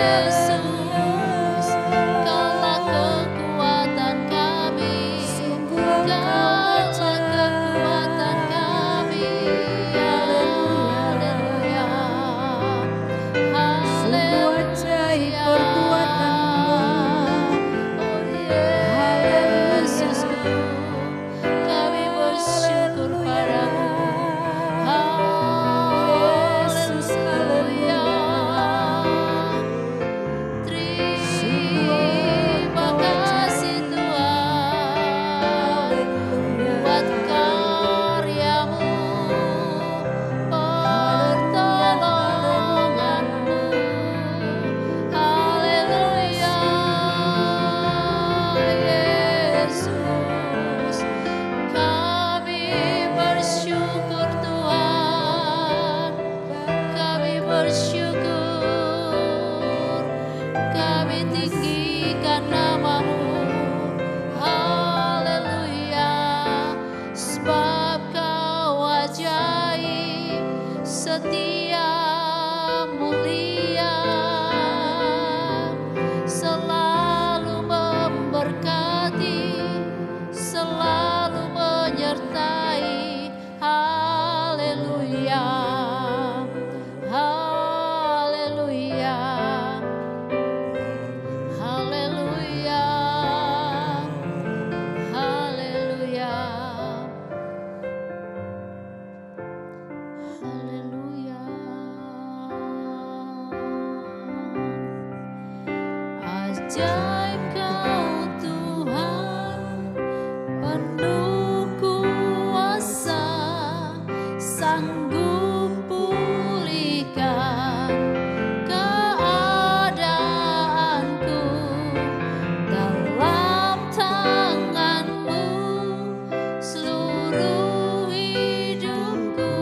Yesus, Kaulah kekuatan kami, Kaulah kekuatan kami. Haleluya, Sungguh ajaib perbuatan-Mu. Oh Yesusku, kami bersyukur padamu. Yesus, Haleluya. Terima kasih Tuhan buat karya-Mu, pertolongan-Mu. Haleluya, Yesus, kami bersyukur Tuhan, kami bersyukur, kami tinggikan nama-Mu. Haleluya, sebab Kau ajaib, setia, mulia, selalu memberkati, selalu menyertai. Haleluya, haleluya, haleluya, haleluya, haleluya. Ajaib Kau Tuhan, penuh kuasa, sanggup pulihkan keadaanku. Dalam tangan-Mu seluruh hidupku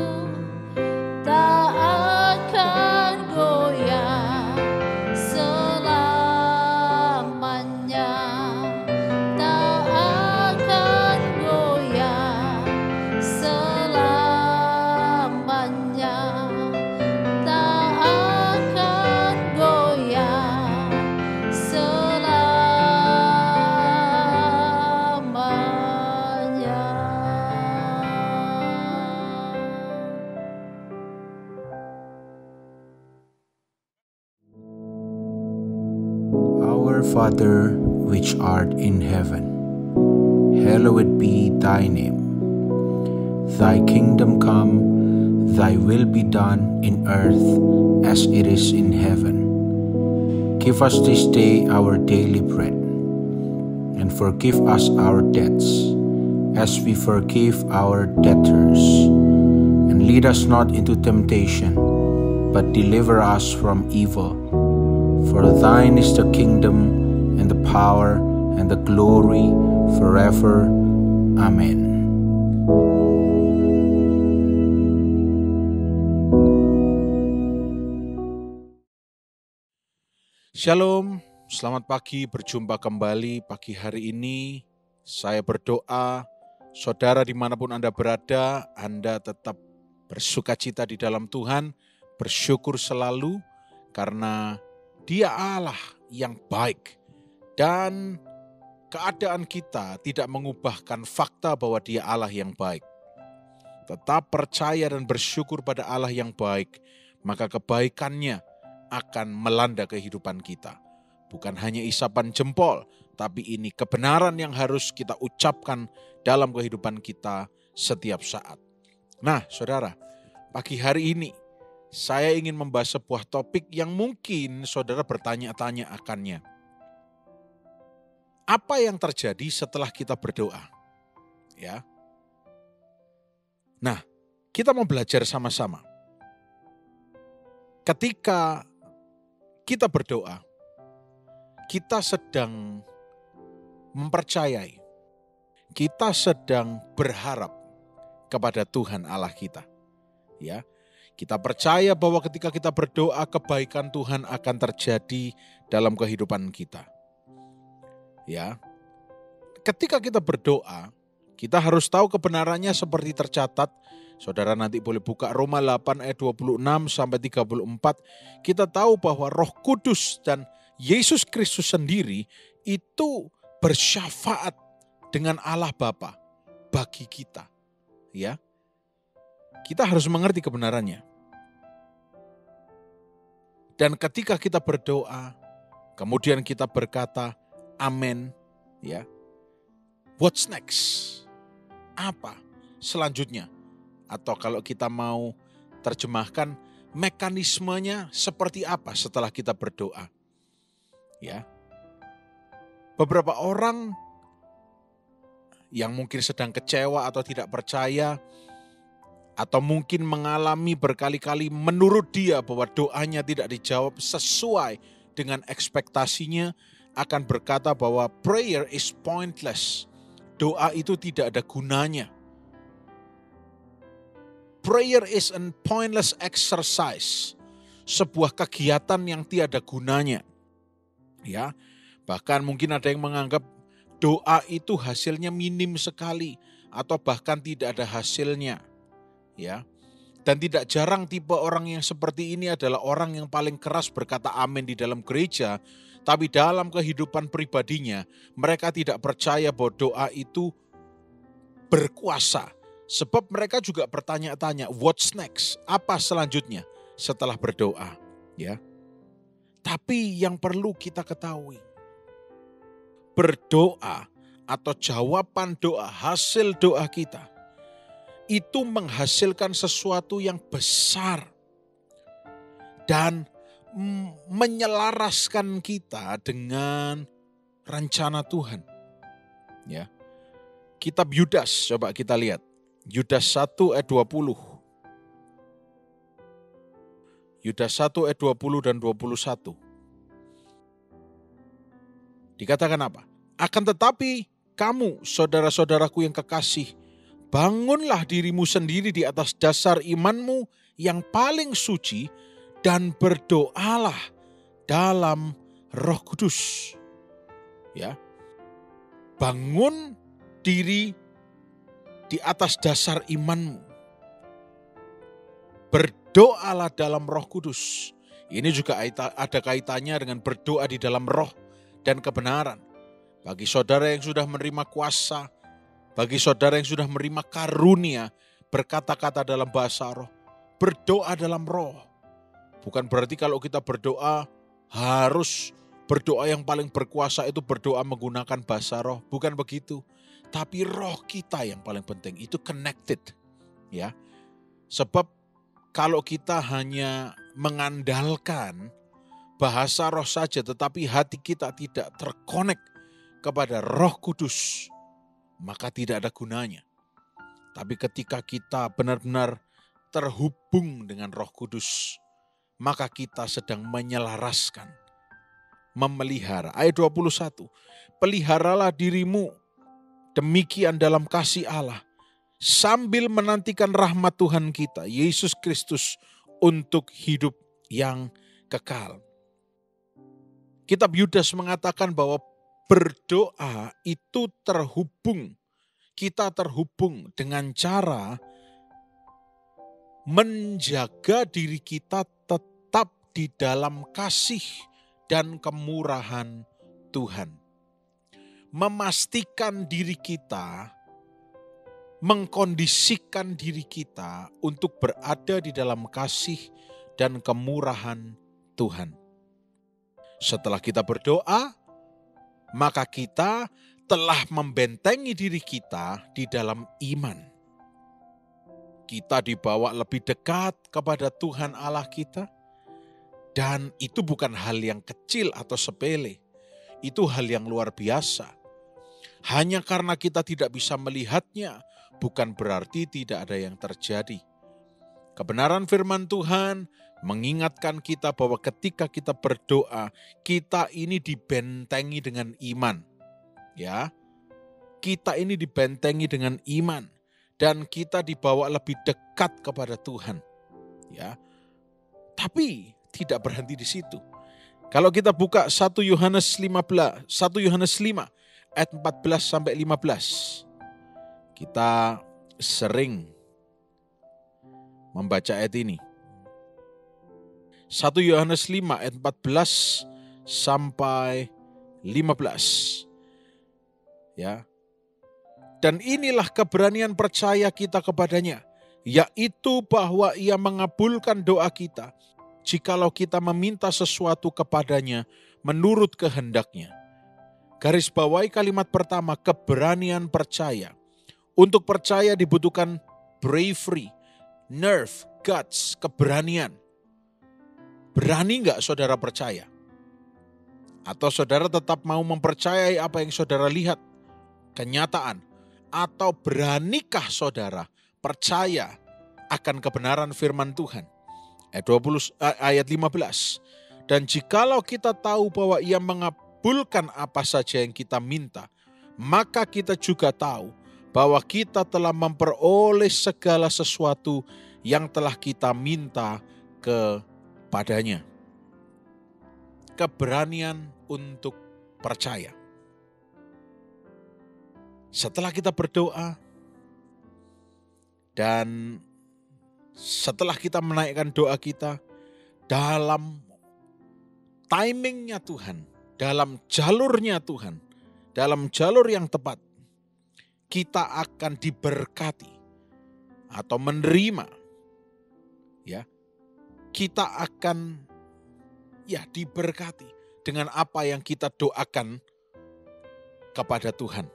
tak akan goyah selamanya, tak akan goyah selamanya, tak akan goyah selamanya. Our Father, which art in heaven, hallowed be thy name. Thy kingdom come, thy will be done in earth as it is in heaven. Give us this day our daily bread, and forgive us our debts, as we forgive our debtors. And lead us not into temptation, but deliver us from evil. For thine is the kingdom, and the power, and the glory, forever. Amen. Shalom, selamat pagi, berjumpa kembali pagi hari ini. Saya berdoa, saudara dimanapun Anda berada, Anda tetap bersukacita di dalam Tuhan, bersyukur selalu, karena Dia Allah yang baik. Dan keadaan kita tidak mengubahkan fakta bahwa Dia Allah yang baik. Tetap percaya dan bersyukur pada Allah yang baik, maka kebaikannya akan melanda kehidupan kita. Bukan hanya isapan jempol, tapi ini kebenaran yang harus kita ucapkan dalam kehidupan kita setiap saat. Nah, saudara, pagi hari ini saya ingin membahas sebuah topik yang mungkin saudara bertanya-tanya akannya. Apa yang terjadi setelah kita berdoa? Ya. Nah, kita mau belajar sama-sama. Ketika kita berdoa, kita sedang mempercayai, kita sedang berharap kepada Tuhan Allah kita. Ya. Kita percaya bahwa ketika kita berdoa, kebaikan Tuhan akan terjadi dalam kehidupan kita. Ya. Ketika kita berdoa, kita harus tahu kebenarannya seperti tercatat Saudara nanti boleh buka Roma 8 ayat 26 sampai 34. Kita tahu bahwa Roh Kudus dan Yesus Kristus sendiri itu bersyafaat dengan Allah Bapa bagi kita. Ya. Kita harus mengerti kebenarannya. Dan ketika kita berdoa, kemudian kita berkata amin, ya. What's next? Apa selanjutnya? Atau kalau kita mau terjemahkan, mekanismenya seperti apa setelah kita berdoa? Ya. Beberapa orang yang mungkin sedang kecewa atau tidak percaya, atau mungkin mengalami berkali-kali menurut dia bahwa doanya tidak dijawab sesuai dengan ekspektasinya, akan berkata bahwa prayer is pointless. Doa itu tidak ada gunanya. Prayer is a pointless exercise. Sebuah kegiatan yang tiada gunanya. Ya, bahkan mungkin ada yang menganggap doa itu hasilnya minim sekali atau bahkan tidak ada hasilnya. Ya. Dan tidak jarang tipe orang yang seperti ini adalah orang yang paling keras berkata amin di dalam gereja, tapi dalam kehidupan pribadinya mereka tidak percaya bahwa doa itu berkuasa. Sebab mereka juga bertanya-tanya, what's next? Apa selanjutnya setelah berdoa? Ya. Tapi yang perlu kita ketahui, berdoa atau jawaban doa, hasil doa kita, itu menghasilkan sesuatu yang besar dan menyelaraskan kita dengan rencana Tuhan. Ya. Kitab Yudas, coba kita lihat. Yudas 1 ayat 20. Yudas 1 ayat 20 dan 21. Dikatakan apa? Akan tetapi kamu, saudara-saudaraku yang kekasih, bangunlah dirimu sendiri di atas dasar imanmu yang paling suci dan berdoalah dalam Roh Kudus. Ya. Bangun diri di atas dasar imanmu. Berdoalah dalam Roh Kudus. Ini juga ada kaitannya dengan berdoa di dalam roh dan kebenaran. Bagi saudara yang sudah menerima kuasa, bagi saudara yang sudah menerima karunia berkata-kata dalam bahasa roh, berdoa dalam roh. Bukan berarti kalau kita berdoa harus berdoa yang paling berkuasa itu berdoa menggunakan bahasa roh. Bukan begitu. Tapi roh kita yang paling penting itu connected. Ya. Sebab kalau kita hanya mengandalkan bahasa roh saja tetapi hati kita tidak terkonek kepada Roh Kudus, maka tidak ada gunanya. Tapi ketika kita benar-benar terhubung dengan Roh Kudus, maka kita sedang menyelaraskan, memelihara. Ayat 21, peliharalah dirimu demikian dalam kasih Allah, sambil menantikan rahmat Tuhan kita, Yesus Kristus, untuk hidup yang kekal. Kitab Yudas mengatakan bahwa berdoa itu terhubung, kita terhubung dengan cara menjaga diri kita tetap di dalam kasih dan kemurahan Tuhan. Memastikan diri kita, mengkondisikan diri kita untuk berada di dalam kasih dan kemurahan Tuhan. Setelah kita berdoa, maka kita telah membentengi diri kita di dalam iman. Kita dibawa lebih dekat kepada Tuhan Allah kita, dan itu bukan hal yang kecil atau sepele, itu hal yang luar biasa. Hanya karena kita tidak bisa melihatnya, bukan berarti tidak ada yang terjadi. Kebenaran firman Tuhan mengingatkan kita bahwa ketika kita berdoa, kita ini dibentengi dengan iman. Ya, kita ini dibentengi dengan iman dan kita dibawa lebih dekat kepada Tuhan. Ya, tapi tidak berhenti di situ. Kalau kita buka 1 Yohanes 5 ayat 14 sampai 15. Kita sering membaca ayat ini. 1 Yohanes 5 ayat 14 sampai 15. Ya. Dan inilah keberanian percaya kita kepadanya, yaitu bahwa Ia mengabulkan doa kita jikalau kita meminta sesuatu kepadanya menurut kehendak-Nya. Garis bawahi kalimat pertama, keberanian percaya. Untuk percaya dibutuhkan bravery, nerve, guts, keberanian. Berani enggak saudara percaya? Atau saudara tetap mau mempercayai apa yang saudara lihat, kenyataan? Atau beranikah saudara percaya akan kebenaran firman Tuhan? Ayat 15. Dan jikalau kita tahu bahwa Ia mengabulkan apa saja yang kita minta, maka kita juga tahu bahwa kita telah memperoleh segala sesuatu yang telah kita minta kepadanya. Keberanian untuk percaya. Setelah kita berdoa dan setelah kita menaikkan doa kita dalam timingnya Tuhan, dalam jalurnya Tuhan, dalam jalur yang tepat, kita akan diberkati atau menerima. Ya, kita akan diberkati dengan apa yang kita doakan kepada Tuhan.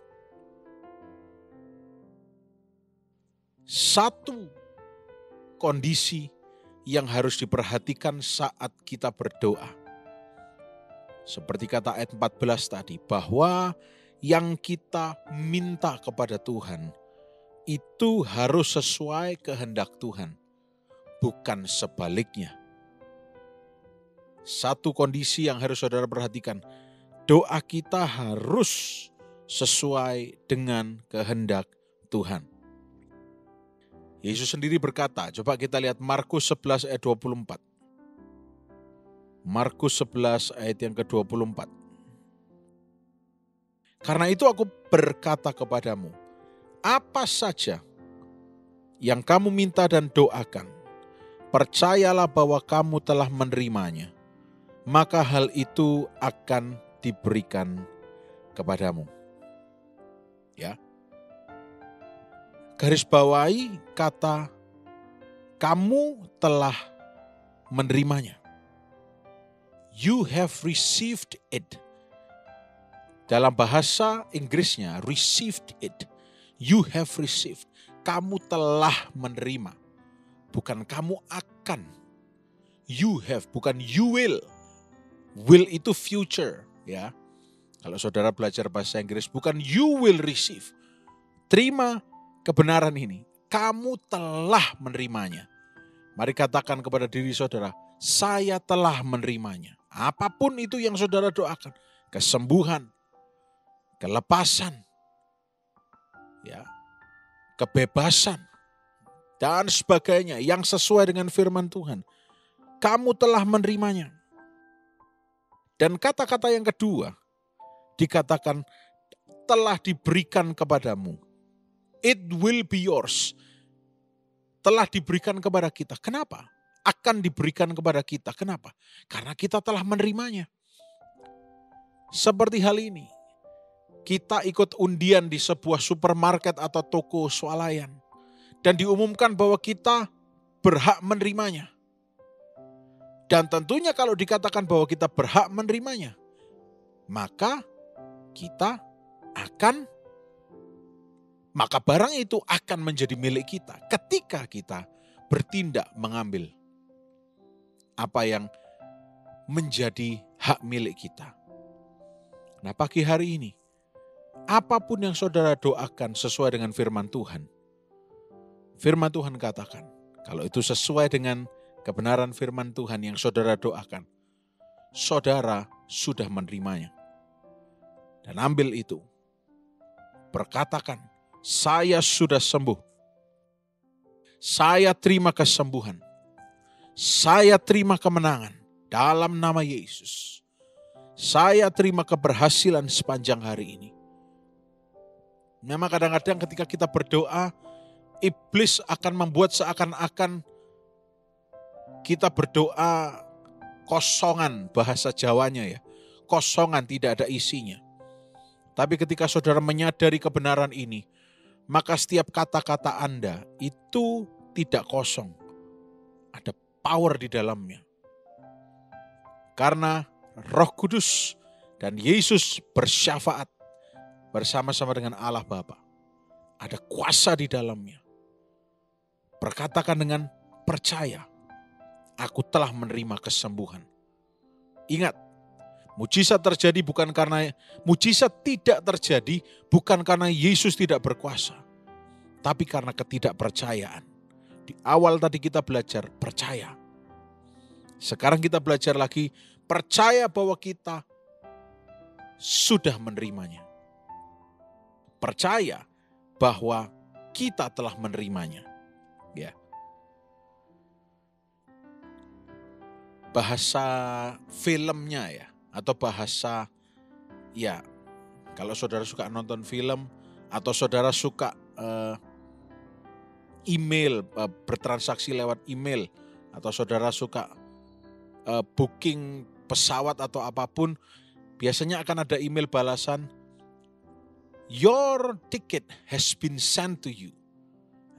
Satu kondisi yang harus diperhatikan saat kita berdoa. Seperti kata ayat 14 tadi, bahwa yang kita minta kepada Tuhan itu harus sesuai kehendak Tuhan, bukan sebaliknya. Satu kondisi yang harus saudara perhatikan, doa kita harus sesuai dengan kehendak Tuhan. Yesus sendiri berkata, coba kita lihat Markus 11 ayat 24. Markus 11 ayat yang ke-24. Karena itu aku berkata kepadamu, apa saja yang kamu minta dan doakan, percayalah bahwa kamu telah menerimanya, maka hal itu akan diberikan kepadamu. Ya. Garis bawahi kata kamu telah menerimanya. You have received it. Dalam bahasa Inggrisnya, received it. You have received. Kamu telah menerima. Bukan kamu akan. You have, bukan you will. Will itu future. Ya. Kalau saudara belajar bahasa Inggris, bukan you will receive. Terima kebenaran ini, kamu telah menerimanya. Mari katakan kepada diri saudara, saya telah menerimanya. Apapun itu yang saudara doakan, kesembuhan, kelepasan, ya, kebebasan, dan sebagainya yang sesuai dengan firman Tuhan, kamu telah menerimanya. Dan kata-kata yang kedua, dikatakan telah diberikan kepadamu. It will be yours. Telah diberikan kepada kita. Kenapa? Akan diberikan kepada kita. Kenapa? Karena kita telah menerimanya. Seperti hal ini. Kita ikut undian di sebuah supermarket atau toko swalayan. Dan diumumkan bahwa kita berhak menerimanya. Dan tentunya kalau dikatakan bahwa kita berhak menerimanya, maka barang itu akan menjadi milik kita ketika kita bertindak mengambil apa yang menjadi hak milik kita. Nah, pagi hari ini, apapun yang saudara doakan sesuai dengan firman Tuhan katakan, kalau itu sesuai dengan kebenaran firman Tuhan yang saudara doakan, saudara sudah menerimanya. Dan ambil itu, berkatakan, saya sudah sembuh. Saya terima kesembuhan. Saya terima kemenangan dalam nama Yesus. Saya terima keberhasilan sepanjang hari ini. Memang kadang-kadang ketika kita berdoa, iblis akan membuat seakan-akan kita berdoa kosongan, bahasa Jawanya ya, kosongan, tidak ada isinya. Tapi ketika saudara menyadari kebenaran ini, maka setiap kata-kata Anda itu tidak kosong. Ada power di dalamnya. Karena Roh Kudus dan Yesus bersyafaat bersama-sama dengan Allah Bapa. Ada kuasa di dalamnya. Berkatakan dengan percaya, aku telah menerima kesembuhan. Ingat, mujizat tidak terjadi bukan karena Yesus tidak berkuasa, tapi karena ketidakpercayaan. Di awal tadi kita belajar percaya. Sekarang kita belajar lagi percaya bahwa kita sudah menerimanya. Percaya bahwa kita telah menerimanya. Ya. Bahasa filmnya ya, atau bahasa ya, kalau saudara suka nonton film atau saudara suka email, bertransaksi lewat email, atau saudara suka booking pesawat atau apapun, biasanya akan ada email balasan, your ticket has been sent to you.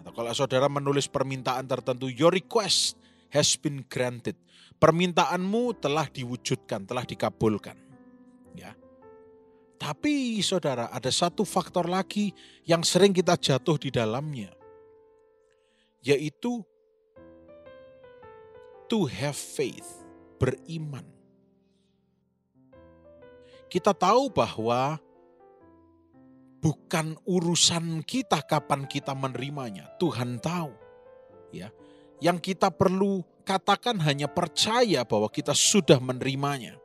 Atau kalau saudara menulis permintaan tertentu, your request has been granted. Permintaanmu telah diwujudkan, telah dikabulkan. Ya. Tapi saudara, ada satu faktor lagi yang sering kita jatuh di dalamnya, yaitu to have faith, beriman. Kita tahu bahwa bukan urusan kita kapan kita menerimanya, Tuhan tahu. Ya, yang kita perlu katakan hanya percaya bahwa kita sudah menerimanya.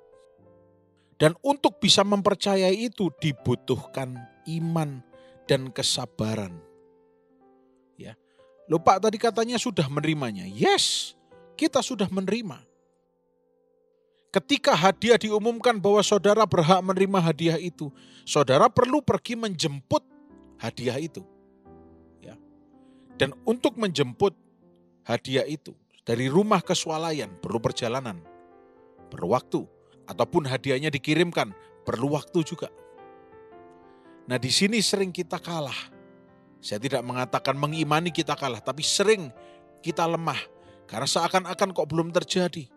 Dan untuk bisa mempercayai itu dibutuhkan iman dan kesabaran. Ya. Loh Pak, tadi katanya sudah menerimanya. Yes, kita sudah menerima. Ketika hadiah diumumkan bahwa saudara berhak menerima hadiah itu, saudara perlu pergi menjemput hadiah itu. Ya. Dan untuk menjemput hadiah itu dari rumah ke swalayan perlu perjalanan, perlu waktu. Ataupun hadiahnya dikirimkan, perlu waktu juga. Nah di sini sering kita kalah. Saya tidak mengatakan mengimani kita kalah, tapi sering kita lemah. Karena seakan-akan kok belum terjadi.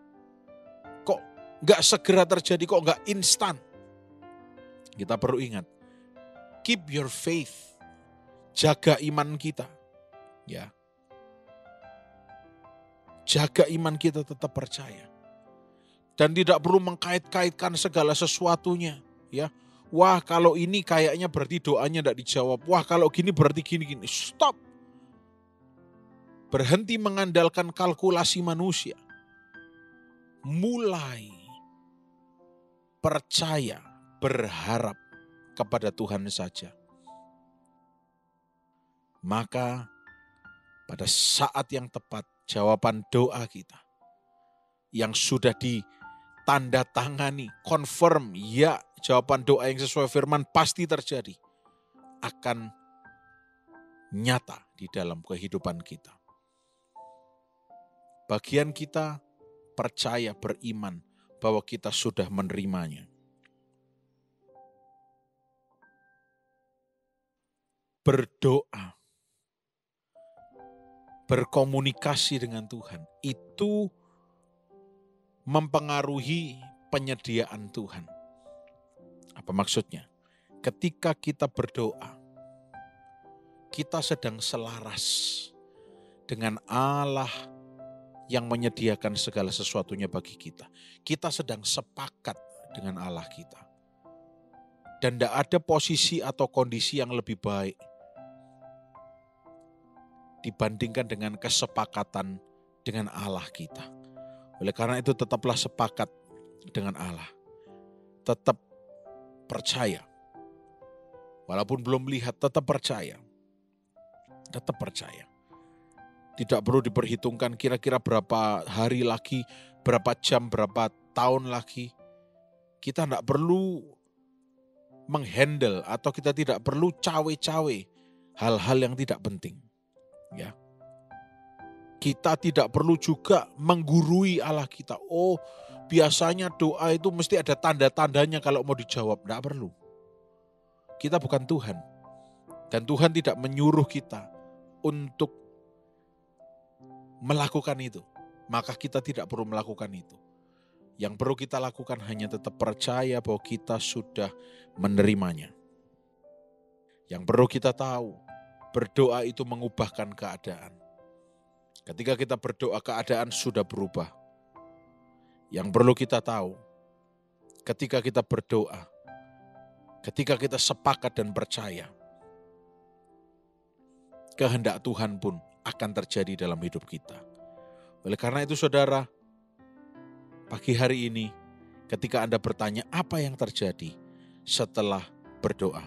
Kok gak segera terjadi, kok gak instan. Kita perlu ingat, keep your faith. Jaga iman kita. Ya. Jaga iman kita, tetap percaya. Dan tidak perlu mengkait-kaitkan segala sesuatunya. Ya, wah kalau ini kayaknya berarti doanya tidak dijawab. Wah kalau gini berarti gini-gini. Stop. Berhenti mengandalkan kalkulasi manusia. Mulai percaya, berharap kepada Tuhan saja. Maka pada saat yang tepat jawaban doa kita yang sudah ditanda tangani, confirm, ya jawaban doa yang sesuai firman pasti terjadi, akan nyata di dalam kehidupan kita. Bagian kita percaya, beriman bahwa kita sudah menerimanya. Berdoa, berkomunikasi dengan Tuhan, itu mempengaruhi penyediaan Tuhan. Apa maksudnya? Ketika kita berdoa, kita sedang selaras dengan Allah yang menyediakan segala sesuatunya bagi kita. Kita sedang sepakat dengan Allah kita. Dan tidak ada posisi atau kondisi yang lebih baik dibandingkan dengan kesepakatan dengan Allah kita. Oleh karena itu tetaplah sepakat dengan Allah. Tetap percaya. Walaupun belum lihat, tetap percaya. Tetap percaya. Tidak perlu diperhitungkan kira-kira berapa hari lagi, berapa jam, berapa tahun lagi. Kita tidak perlu menghandle atau kita tidak perlu cawe-cawe hal-hal yang tidak penting. Ya. Kita tidak perlu juga menggurui Allah kita. Oh, biasanya doa itu mesti ada tanda-tandanya kalau mau dijawab. Tidak perlu. Kita bukan Tuhan. Dan Tuhan tidak menyuruh kita untuk melakukan itu. Maka kita tidak perlu melakukan itu. Yang perlu kita lakukan hanya tetap percaya bahwa kita sudah menerimanya. Yang perlu kita tahu, berdoa itu mengubahkan keadaan. Ketika kita berdoa, keadaan sudah berubah. Yang perlu kita tahu, ketika kita berdoa, ketika kita sepakat dan percaya, kehendak Tuhan pun akan terjadi dalam hidup kita. Oleh karena itu saudara, pagi hari ini ketika Anda bertanya apa yang terjadi setelah berdoa,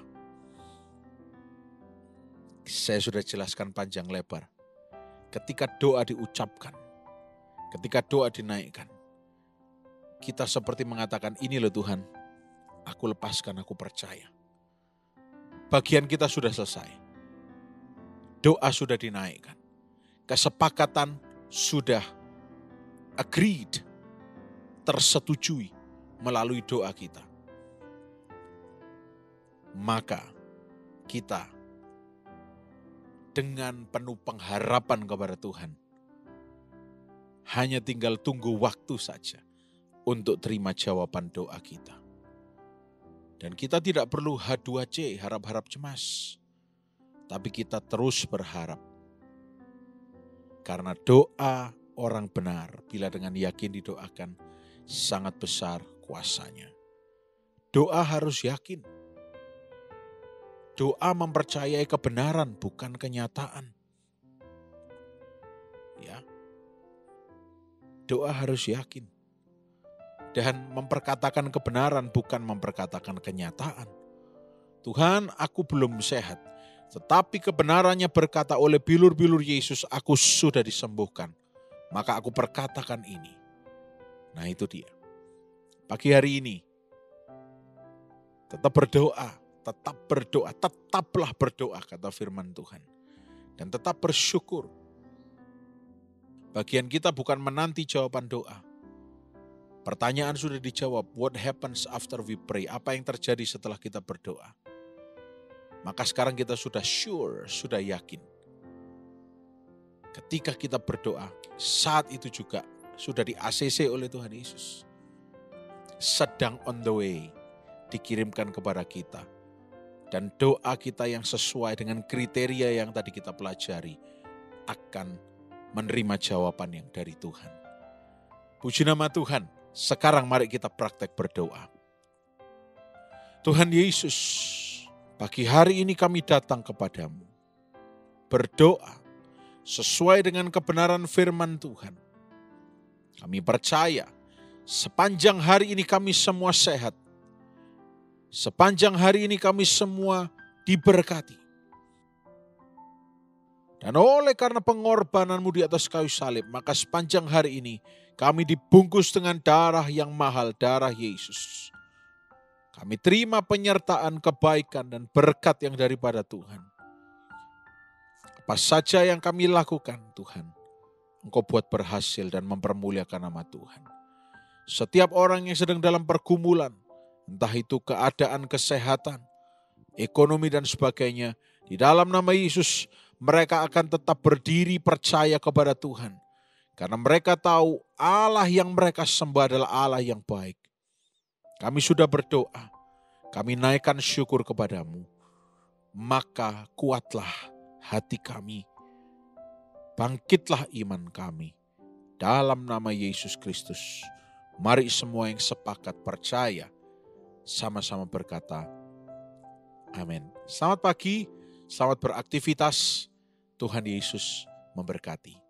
saya sudah jelaskan panjang lebar. Ketika doa diucapkan, ketika doa dinaikkan, kita seperti mengatakan, ini loh Tuhan, aku lepaskan, aku percaya. Bagian kita sudah selesai. Doa sudah dinaikkan. Kesepakatan sudah agreed, tersetujui melalui doa kita. Maka kita dengan penuh pengharapan kepada Tuhan, hanya tinggal tunggu waktu saja untuk terima jawaban doa kita. Dan kita tidak perlu H2C, harap-harap cemas. Tapi kita terus berharap. Karena doa orang benar, bila dengan yakin didoakan, sangat besar kuasanya. Doa harus yakin. Doa mempercayai kebenaran, bukan kenyataan. Ya. Doa harus yakin. Dan memperkatakan kebenaran, bukan memperkatakan kenyataan. Tuhan, aku belum sehat. Tetapi kebenarannya berkata oleh bilur-bilur Yesus, aku sudah disembuhkan. Maka aku perkatakan ini. Nah itu dia. Pagi hari ini, tetap berdoa. Tetaplah berdoa, kata firman Tuhan. Dan tetap bersyukur. Bagian kita bukan menanti jawaban doa. Pertanyaan sudah dijawab, what happens after we pray? Apa yang terjadi setelah kita berdoa? Maka sekarang kita sudah sure, sudah yakin. Ketika kita berdoa, saat itu juga sudah di-ACC oleh Tuhan Yesus. Sedang on the way, dikirimkan kepada kita. Dan doa kita yang sesuai dengan kriteria yang tadi kita pelajari akan menerima jawaban yang dari Tuhan. Puji nama Tuhan, sekarang mari kita praktek berdoa. Tuhan Yesus, pagi hari ini kami datang kepadamu. Berdoa sesuai dengan kebenaran firman Tuhan. Kami percaya sepanjang hari ini kami semua sehat. Sepanjang hari ini kami semua diberkati. Dan oleh karena pengorbananmu di atas kayu salib, maka sepanjang hari ini kami dibungkus dengan darah yang mahal, darah Yesus. Kami terima penyertaan, kebaikan dan berkat yang daripada Tuhan. Apa saja yang kami lakukan, Tuhan, Engkau buat berhasil dan mempermuliakan nama Tuhan. Setiap orang yang sedang dalam pergumulan, entah itu keadaan kesehatan, ekonomi dan sebagainya, di dalam nama Yesus mereka akan tetap berdiri percaya kepada Tuhan. Karena mereka tahu Allah yang mereka sembah adalah Allah yang baik. Kami sudah berdoa, kami naikkan syukur kepadamu. Maka kuatlah hati kami, bangkitlah iman kami. Dalam nama Yesus Kristus, mari semua yang sepakat percaya, sama-sama berkata, amin. Selamat pagi, selamat beraktivitas. Tuhan Yesus memberkati.